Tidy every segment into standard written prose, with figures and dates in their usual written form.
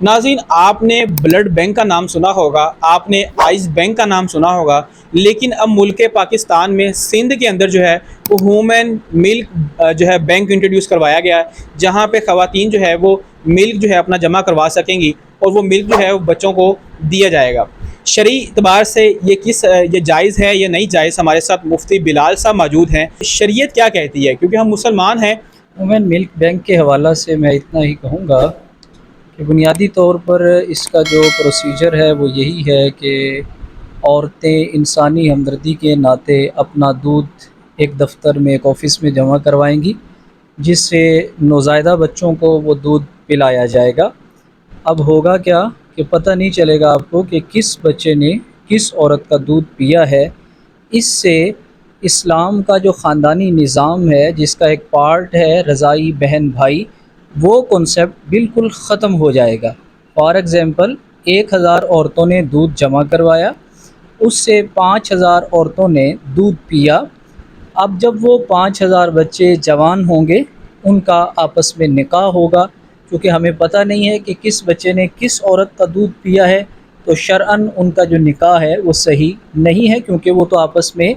ناظرین، آپ نے بلڈ بینک کا نام سنا ہوگا، آپ نے آئس بینک کا نام سنا ہوگا، لیکن اب ملک پاکستان میں سندھ کے اندر جو ہے وہ ہومن ملک جو ہے بینک انٹروڈیوس کروایا گیا ہے، جہاں پہ خواتین جو ہے وہ ملک جو ہے اپنا جمع کروا سکیں گی اور وہ ملک جو ہے وہ بچوں کو دیا جائے گا۔ شرعی اعتبار سے یہ جائز ہے یا نہیں جائز؟ ہمارے ساتھ مفتی بلال صاحب موجود ہیں۔ شریعت کیا کہتی ہے؟ کیونکہ ہم مسلمان ہیں۔ وومن ملک بینک کے حوالہ سے میں اتنا ہی کہوں گا کہ بنیادی طور پر اس کا جو پروسیجر ہے وہ یہی ہے کہ عورتیں انسانی ہمدردی کے ناطے اپنا دودھ ایک دفتر میں، ایک آفس میں جمع کروائیں گی، جس سے نوزائیدہ بچوں کو وہ دودھ پلایا جائے گا۔ اب ہوگا کیا کہ پتہ نہیں چلے گا آپ کو کہ کس بچے نے کس عورت کا دودھ پیا ہے۔ اس سے اسلام کا جو خاندانی نظام ہے، جس کا ایک پارٹ ہے رضائی بہن بھائی، وہ کنسیپٹ بالکل ختم ہو جائے گا۔ فار ایگزامپل 1000 عورتوں نے دودھ جمع کروایا، اس سے 5000 عورتوں نے دودھ پیا۔ اب جب وہ 5000 بچے جوان ہوں گے، ان کا آپس میں نکاح ہوگا، کیونکہ ہمیں پتہ نہیں ہے کہ کس بچے نے کس عورت کا دودھ پیا ہے، تو شرعاً ان کا جو نکاح ہے وہ صحیح نہیں ہے، کیونکہ وہ تو آپس میں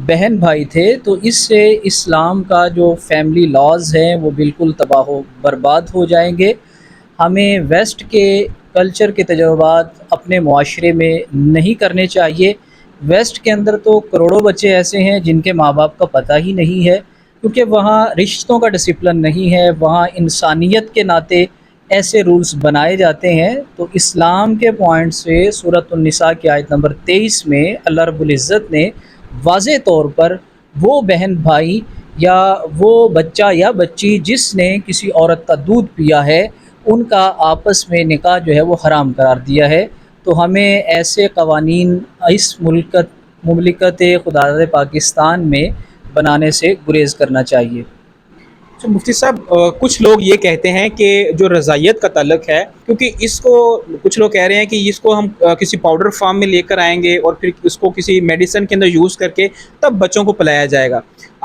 بہن بھائی تھے۔ تو اس سے اسلام کا جو فیملی لاز ہیں وہ بالکل تباہ و برباد ہو جائیں گے۔ ہمیں ویسٹ کے کلچر کے تجربات اپنے معاشرے میں نہیں کرنے چاہیے۔ ویسٹ کے اندر تو کروڑوں بچے ایسے ہیں جن کے ماں باپ کا پتہ ہی نہیں ہے، کیونکہ وہاں رشتوں کا ڈسپلن نہیں ہے، وہاں انسانیت کے ناطے ایسے رولز بنائے جاتے ہیں۔ تو اسلام کے پوائنٹ سے سورۃ النساء کی آیت نمبر 23 میں اللہ رب العزت نے واضح طور پر وہ بہن بھائی یا وہ بچہ یا بچی جس نے کسی عورت کا دودھ پیا ہے، ان کا آپس میں نکاح جو ہے وہ حرام قرار دیا ہے۔ تو ہمیں ایسے قوانین اس مملکت خداداد پاکستان میں بنانے سے گریز کرنا چاہیے۔ تو مفتی صاحب، کچھ لوگ یہ کہتے ہیں کہ جو رضائیت کا تعلق ہے، کیونکہ اس کو کچھ لوگ کہہ رہے ہیں کہ اس کو ہم کسی پاؤڈر فارم میں لے کر آئیں گے اور پھر اس کو کسی میڈیسن کے اندر یوز کر کے تب بچوں کو پلایا جائے گا۔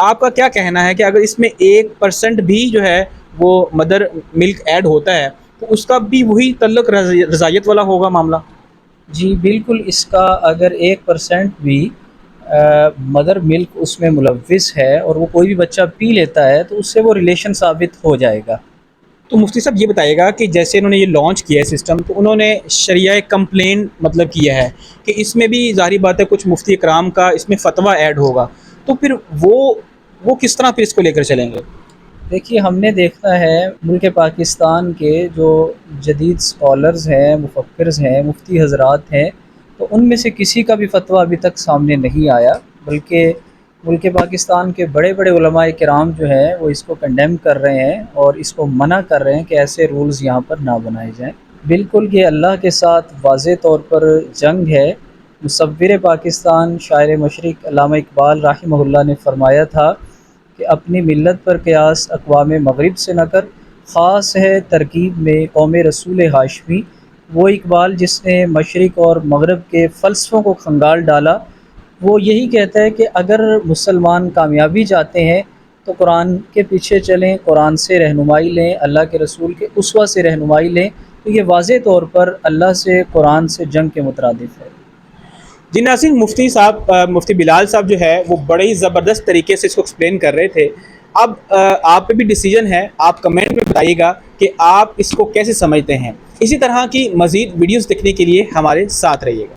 آپ کا کیا کہنا ہے کہ اگر اس میں 1% بھی جو ہے وہ مدر ملک ایڈ ہوتا ہے تو اس کا بھی وہی تعلق رضائیت والا ہوگا معاملہ؟ جی بالکل، اس کا اگر 1% بھی مدر ملک اس میں ملوث ہے اور وہ کوئی بھی بچہ پی لیتا ہے تو اس سے وہ ریلیشن ثابت ہو جائے گا۔ تو مفتی صاحب یہ بتائیے گا کہ جیسے انہوں نے یہ لانچ کیا ہے سسٹم، تو انہوں نے شریعہ کمپلین مطلب کیا ہے کہ اس میں بھی ظاہری بات ہے کچھ مفتی اکرام کا اس میں فتویٰ ایڈ ہوگا، تو پھر وہ کس طرح پھر اس کو لے کر چلیں گے؟ دیکھیے، ہم نے دیکھا ہے ملک پاکستان کے جو جدید اسکالرز ہیں، مفکرز ہیں، مفتی حضرات ہیں، تو ان میں سے کسی کا بھی فتویٰ ابھی تک سامنے نہیں آیا، بلکہ ملک پاکستان کے بڑے بڑے علماء کرام جو ہیں وہ اس کو کنڈیم کر رہے ہیں اور اس کو منع کر رہے ہیں کہ ایسے رولز یہاں پر نہ بنائے جائیں۔ بالکل یہ اللہ کے ساتھ واضح طور پر جنگ ہے۔ مصور پاکستان شاعر مشرق علامہ اقبال رحمہ اللہ نے فرمایا تھا کہ اپنی ملت پر قیاس اقوام مغرب سے نہ کر، خاص ہے ترکیب میں قوم رسول ہاشمی۔ وہ اقبال جس نے مشرق اور مغرب کے فلسفوں کو کھنگال ڈالا، وہ یہی کہتا ہے کہ اگر مسلمان کامیابی چاہتے ہیں تو قرآن کے پیچھے چلیں، قرآن سے رہنمائی لیں، اللہ کے رسول کے اسوہ سے رہنمائی لیں۔ تو یہ واضح طور پر اللہ سے، قرآن سے جنگ کے مترادف ہے۔ جی ناظرین، مفتی صاحب مفتی بلال صاحب جو ہے وہ بڑے ہی زبردست طریقے سے اس کو ایکسپلین کر رہے تھے۔ اب آپ پہ بھی ڈیسیجن ہے، آپ کمنٹ میں بتائیے گا کہ آپ اس کو کیسے سمجھتے ہیں۔ اسی طرح کی مزید ویڈیوز دیکھنے کے لیے ہمارے ساتھ رہیے گا۔